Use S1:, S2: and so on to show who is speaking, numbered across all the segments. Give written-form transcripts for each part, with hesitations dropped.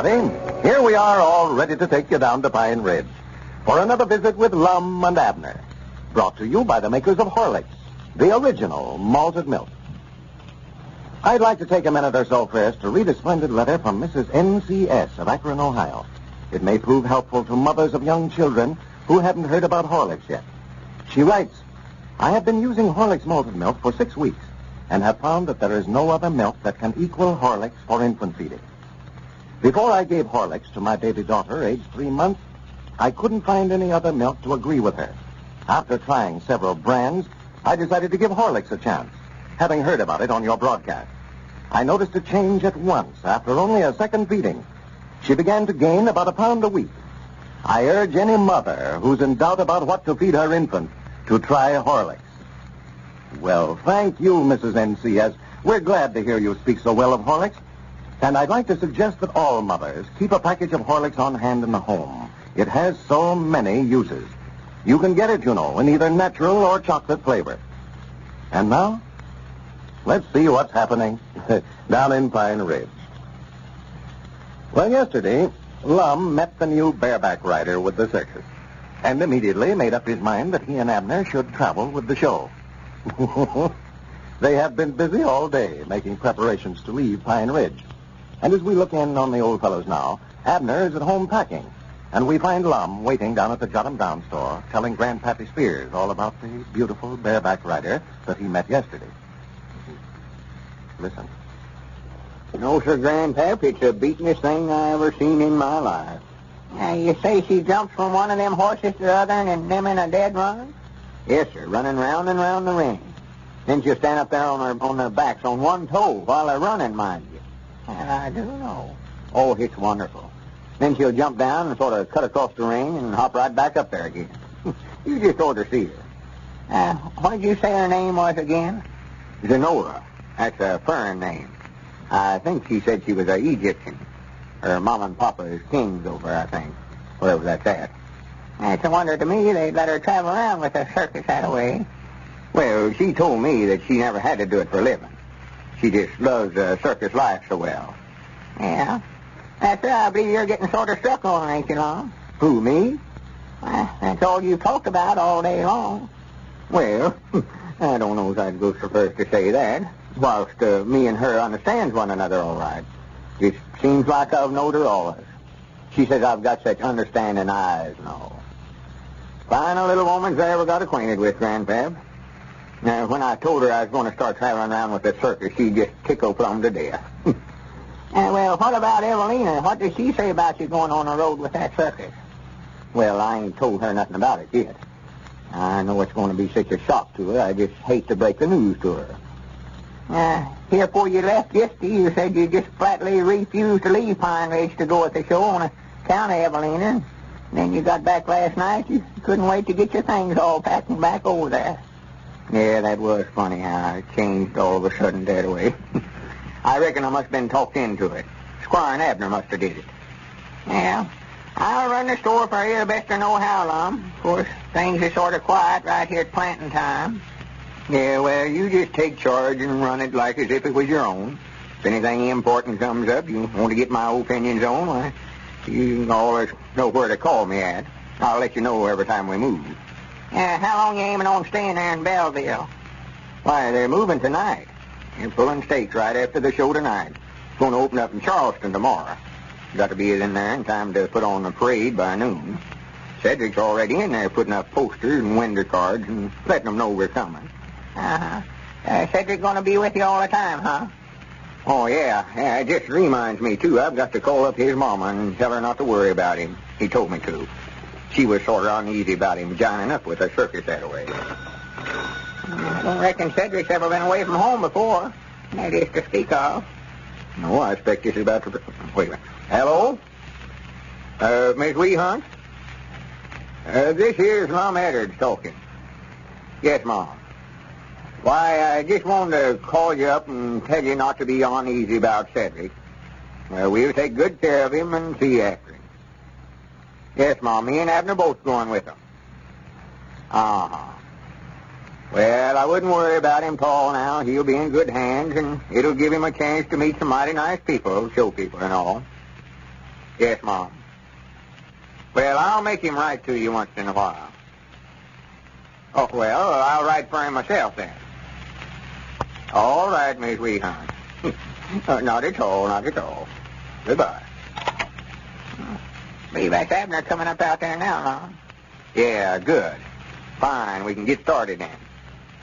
S1: everybody. Here we are, all ready to take you down to Pine Ridge for another visit with Lum and Abner. Brought to you by the makers of Horlicks, the original malted milk. I'd like to take a minute or so first to read a splendid letter from Mrs. N.C.S. of Akron, Ohio. It may prove helpful to mothers of young children who haven't heard about Horlicks yet. She writes, I have been using Horlicks malted milk for 6 weeks and have found that there is no other milk that can equal Horlicks for infant feeding. Before I gave Horlicks to my baby daughter, aged 3 months, I couldn't find any other milk to agree with her. After trying several brands, I decided to give Horlicks a chance, having heard about it on your broadcast. I noticed a change at once after only a second feeding. She began to gain about 1 pound a week. I urge any mother who's in doubt about what to feed her infant to try Horlicks. Well, thank you, Mrs. N.C.S. We're glad to hear you speak so well of Horlicks. And I'd like to suggest that all mothers keep a package of Horlicks on hand in the home. It has so many uses. You can get it, you know, in either natural or chocolate flavor. And now, let's see what's happening down in Pine Ridge. Well, yesterday, Lum met the new bareback rider with the circus and immediately made up his mind that he and Abner should travel with the show. They have been busy all day making preparations to leave Pine Ridge. And as we look in on the old fellows now, Abner is at home packing, and we find Lum waiting down at the Jot 'em Down store, telling Grandpappy Spears all about the beautiful bareback rider that he met yesterday. Listen.
S2: No, sir, Grandpap, it's the beatin'est thing I ever seen in my life. You say she jumps from one of them horses to the other and them in a dead run? Yes, sir, running round and round the ring. Then she'll stand up there on their backs on one toe while they're running, mind you. And I do know. Oh, it's wonderful. Then she'll jump down and sort of cut across the ring and hop right back up there again. You just ought to see her. What did you say her name was again? Zenora. That's a foreign name. I think she said she was an Egyptian. Her mom and papa is kings over, I think. Wherever that's at. It's a wonder to me they'd let her travel around with a circus that way. Well, she told me that she never had to do it for a living. She just loves circus life so well. Yeah? That's right. I believe you're getting sort of struck on, ain't you, Lum? Who, me? That's all you've talked about all day long. Well, I don't know if I'd go so far as to say that. Whilst me and her understands one another all right. It seems like I've knowed her always. She says I've got such understanding eyes and all. Fine little woman's I ever got acquainted with, Grandpap. Now, when I told her I was going to start traveling around with the circus, she just tickled plumb to death. Well, what about Evelina? What does she say about you going on the road with that circus? Well, I ain't told her nothing about it yet. I know it's going to be such a shock to her. I just hate to break the news to her. Here before you left yesterday, you said you just flatly refused to leave Pine Ridge to go with the show on account of Evelina. Then you got back last night. You couldn't wait to get your things all packed and back over there. Yeah, that was funny how I changed all of a sudden that way. I reckon I must have been talked into it. Squire and Abner must have did it. Yeah, I'll run the store for you the best I know how, Lum. Of course, things are sort of quiet right here at planting time. Yeah, well, you just take charge and run it like as if it was your own. If anything important comes up you want to get my opinions on, why, you always know where to call me at. I'll let you know every time we move. How long you aiming on staying there in Belleville? Why, they're moving tonight. They're pulling stakes right after the show tonight. It's going to open up in Charleston tomorrow. Got to be in there in time to put on the parade by noon. Cedric's already in there putting up posters and window cards and letting them know we're coming. Cedric going to be with you all the time, huh? Oh, yeah. It just reminds me, too. I've got to call up his mama and tell her not to worry about him. He told me to. She was sort of uneasy about him joining up with the circus that way. I don't reckon Cedric's ever been away from home before. That is to speak of. No, I expect this is about to... Wait a minute. Hello? Miss Wee Hunt? This here's Mom Eddard talking. Yes, Mom. Why, I just wanted to call you up and tell you not to be uneasy about Cedric. We'll take good care of him and see after him. Yes, Mom, me and Abner both going with him. Uh-huh. Well, I wouldn't worry about him, Paul, now. He'll be in good hands, and it'll give him a chance to meet some mighty nice people, show people and all. Yes, Mom. Well, I'll make him write to you once in a while. Oh, well, I'll write for him myself then. All right, Miss Weehan. Not at all, not at all. Goodbye. Believe that's Abner coming up out there now, Mom. Yeah, good. Fine, we can get started then.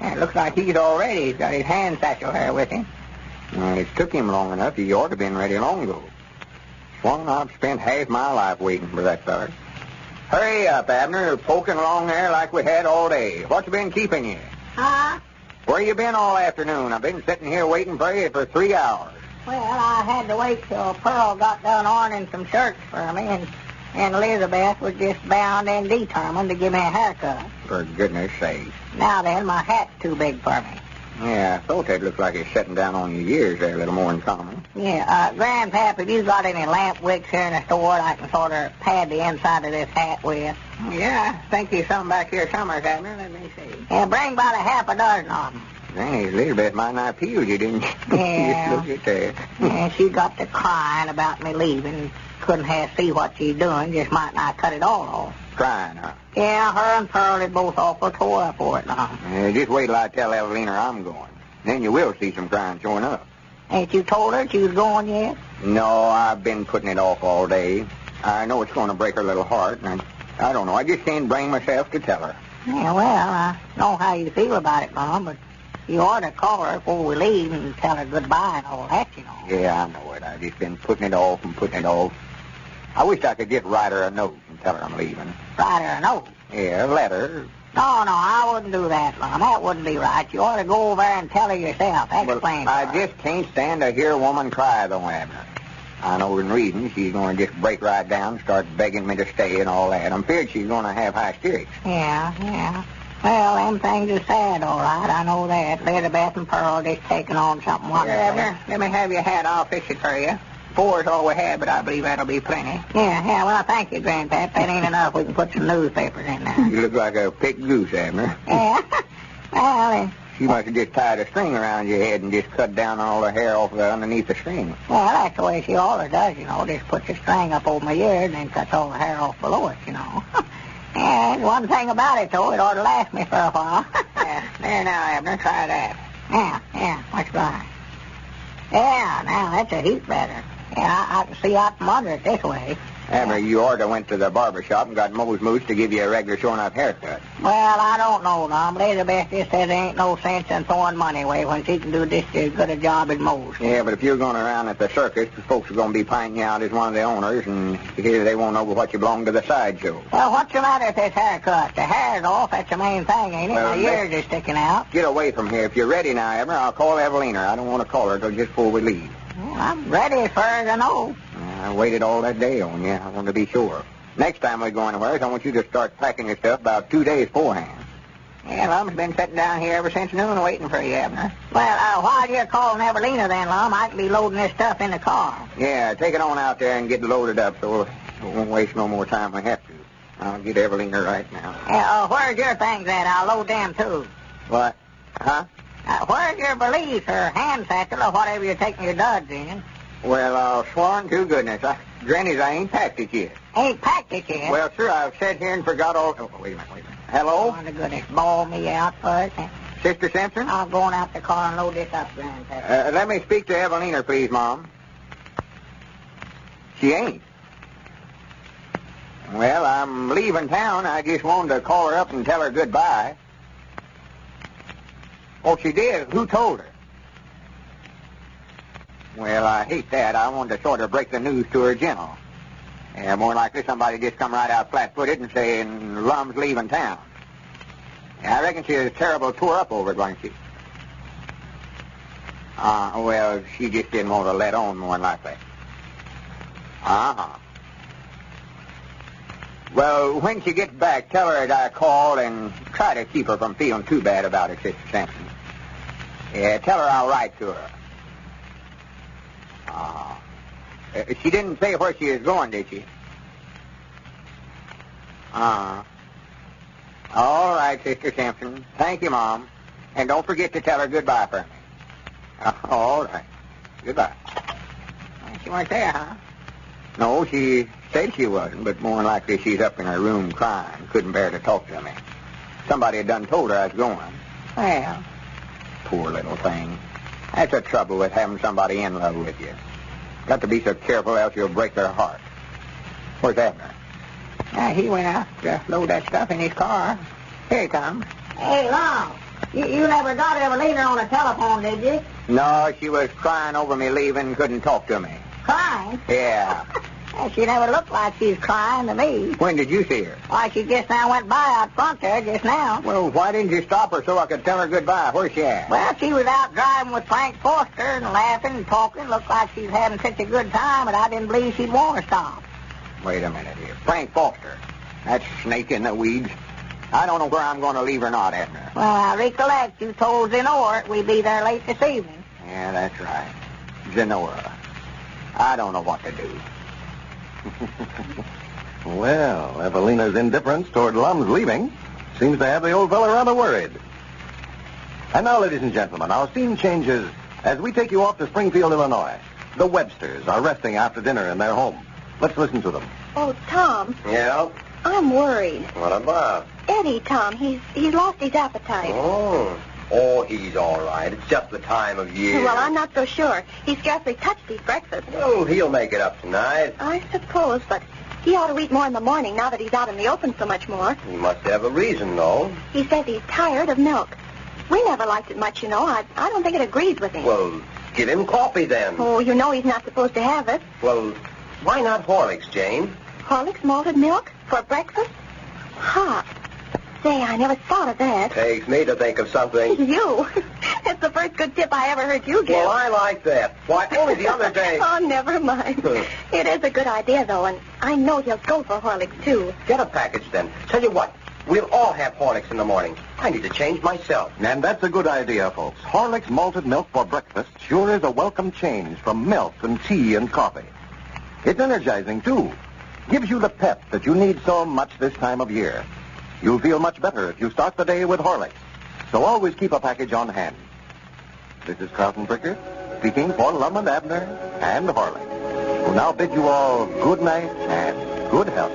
S2: Yeah, it looks like he's all ready. He's got his hand satchel here with him. Well, it took him long enough. He ought to have been ready long ago. Swan, I've spent half my life waiting for that start. Hurry up, Abner. Poking along there like we had all day. What's been keeping you?
S3: Huh?
S2: Where you been all afternoon? I've been sitting here waiting for you for 3 hours.
S3: Well, I had to wait till Pearl got done ironing some shirts for me, and Elizabeth was just bound and determined to give me a haircut.
S2: For goodness sake.
S3: Now then, my hat's too big for me.
S2: Yeah, I thought that looked like it's setting down on your ears there a little more than common.
S3: Yeah, Grandpap, have you got any lamp wicks here in the store that I can sort of pad the inside of this hat with?
S2: Yeah, I think there's some back here somewhere, Abner. Let me see.
S3: Yeah, bring about a half a dozen of them.
S2: Granny, Elizabeth might not appeal you, didn't she?
S3: Yeah.
S2: Just look at that.
S3: Yeah, she got to crying about me leaving. Couldn't have see what she's doing, just might not cut it all off.
S2: Crying, huh?
S3: Yeah, her and Pearl is both awful tore up for it now.
S2: Just wait till I tell Evelina I'm going. Then you will see some crying showing up.
S3: Ain't you told her she was going yet?
S2: No, I've been putting it off all day. I know it's going to break her little heart, and I don't know. I just can't bring myself to tell her.
S3: Yeah, well, I know how you feel about it, Mom, but you ought to call her before we leave and tell her goodbye and all that, you know.
S2: Yeah, I know it. I've just been putting it off and putting it off. I wish I could just write her a note and tell her I'm leaving.
S3: Write her a note?
S2: Yeah, a letter.
S3: No, I wouldn't do that, Mom. That wouldn't be right. You ought to go over there and tell her yourself. Explain to her.
S2: I just can't stand to hear a woman cry, though, Abner. I know in reading she's going to just break right down and start begging me to stay and all that. I'm feared she's going to have hysterics.
S3: Yeah. Well, them things are sad, all right. I know that. Elizabeth and Pearl just taking on something wonderful.
S2: Abner, let me have your hat. I'll fix it for you. 4 is all we had, but I believe that'll be plenty.
S3: Yeah, well, thank you, Grandpap. That ain't enough. We can put some newspapers in there.
S2: You look like a picked goose, Abner.
S3: Yeah? Well,
S2: She must have just tied a string around your head and just cut down all the hair off underneath the string.
S3: well, that's the way she always does, you know. Just puts a string up over my ears and then cuts all the hair off below it, you know. And one thing about it, though, it ought to last me for a while.
S2: Yeah, there now, Abner. Try that.
S3: Yeah, watch by. Yeah, now that's a heap better. Yeah, I can see out from under it this way.
S2: Abner, you ought to went to the barber shop and got Mose Moose to give you a regular showing-up haircut.
S3: Well, I don't know, Tom. Elizabeth just said there ain't no sense in throwing money away when she can do just as good a job as most.
S2: Yeah, but if you're going around at the circus, the folks are going to be pointing you out as one of the owners, and here they won't know what you belong to the sideshow.
S3: Well, what's the matter with this haircut? The hair's off. That's the main thing, ain't it?
S2: Well,
S3: My ears are sticking out.
S2: Get away from here. If you're ready now, Abner, I'll call Evelina. I don't want to call her till just before we leave.
S3: Well, I'm ready as far as I know.
S2: I waited all that day on you. I want to be sure. Next time we go anywhere, I want you to start packing your stuff about 2 days beforehand.
S3: Yeah, Lum's been sitting down here ever since noon waiting for you, Abner. Well, while you're calling Evelina then, Lum, I can be loading this stuff in the car.
S2: Yeah, take it on out there and get it loaded up so we won't waste no more time we have to. I'll get Evelina right now.
S3: Yeah, where's your things at? I'll load them, too.
S2: What? Huh?
S3: Where's your valise or hand satchel or whatever you're taking your duds in?
S2: Well, sworn to goodness. Granny's, I ain't packed it yet.
S3: Ain't packed it yet?
S2: Well, sir, I've sat here and forgot all... Oh, wait a minute. Hello?
S3: Oh, my goodness, ball me out first.
S2: Sister Simpson?
S3: I'm going out the car and load this up, Grandpap.
S2: Let me speak to Evelina, please, Mom. She ain't. Well, I'm leaving town. I just wanted to call her up and tell her goodbye. Oh, she did? Who told her? Well, I hate that. I wanted to sort of break the news to her gentle. Yeah, more likely somebody just come right out flat-footed and saying Lum's leaving town. Yeah, I reckon she was terrible tore up over it, wasn't she? Well, she just didn't want to let on more than likely. Uh-huh. Well, when she gets back, tell her that I called and try to keep her from feeling too bad about it, Sister Simpson. Yeah, tell her I'll write to her. She didn't say where she was going, did she? All right, Sister Simpson. Thank you, Mom. And don't forget to tell her goodbye for me. All right. Goodbye.
S3: She weren't there, huh?
S2: No, she said she wasn't, but more than likely she's up in her room crying. Couldn't bear to talk to me. Somebody had done told her I was going. Well, poor little thing. That's the trouble with having somebody in love with you. Got to be so careful else you'll break their heart. Where's Abner? He went out to load that stuff in his car. Here he comes.
S3: Hey, Lum, you never got Evelina on the telephone, did you?
S2: No, she was crying over me leaving and couldn't talk to me.
S3: Crying?
S2: Yeah.
S3: She never looked like she's crying to me.
S2: When did you see her?
S3: Why, she just now went by out front there just now.
S2: Well, why didn't you stop her so I could tell her goodbye? Where's she at?
S3: Well, she was out driving with Frank Foster and laughing and talking. Looked like she's having such a good time, but I didn't believe she'd want to stop.
S2: Wait a minute here. Frank Foster. That snake in the weeds. I don't know where I'm going to leave or not, Abner.
S3: Well, I recollect you told Zenora we'd be there late this evening.
S2: Yeah, that's right. Zenora. I don't know what to do.
S1: Well, Evelina's indifference toward Lum's leaving seems to have the old fella rather worried. And now, ladies and gentlemen, our scene changes as we take you off to Springfield, Illinois. The Websters are resting after dinner in their home. Let's listen to them.
S4: Oh, Tom,
S5: Yeah?
S4: I'm worried.
S5: What about?
S4: Eddie, Tom, he's lost his appetite.
S5: Oh, he's all right. It's just the time of year.
S4: Well, I'm not so sure. He scarcely touched his breakfast.
S5: Oh, he'll make it up tonight.
S4: I suppose, but he ought to eat more in the morning now that he's out in the open so much more.
S5: He must have a reason, though.
S4: He says he's tired of milk. We never liked it much, you know. I don't think it agrees with him.
S5: Well, give him coffee then.
S4: Oh, you know he's not supposed to have it.
S5: Well, why not Horlicks, Jane?
S4: Horlicks malted milk for breakfast? Hot. Say, I never thought of that.
S5: Takes me to think of something.
S4: You. That's the first good tip I ever heard you give.
S5: Well, I like that. Why, only the other day...
S4: Oh, never mind. It is a good idea, though, and I know he'll go for Horlicks, too.
S5: Get a package, then. Tell you what, we'll all have Horlicks in the morning. I need to change myself.
S1: And that's a good idea, folks. Horlicks malted milk for breakfast sure is a welcome change from milk and tea and coffee. It's energizing, too. Gives you the pep that you need so much this time of year. You'll feel much better if you start the day with Horlicks. So always keep a package on hand. This is Carlton Bricker speaking for Lum and Abner and Horlicks, who now bid you all good night and good health.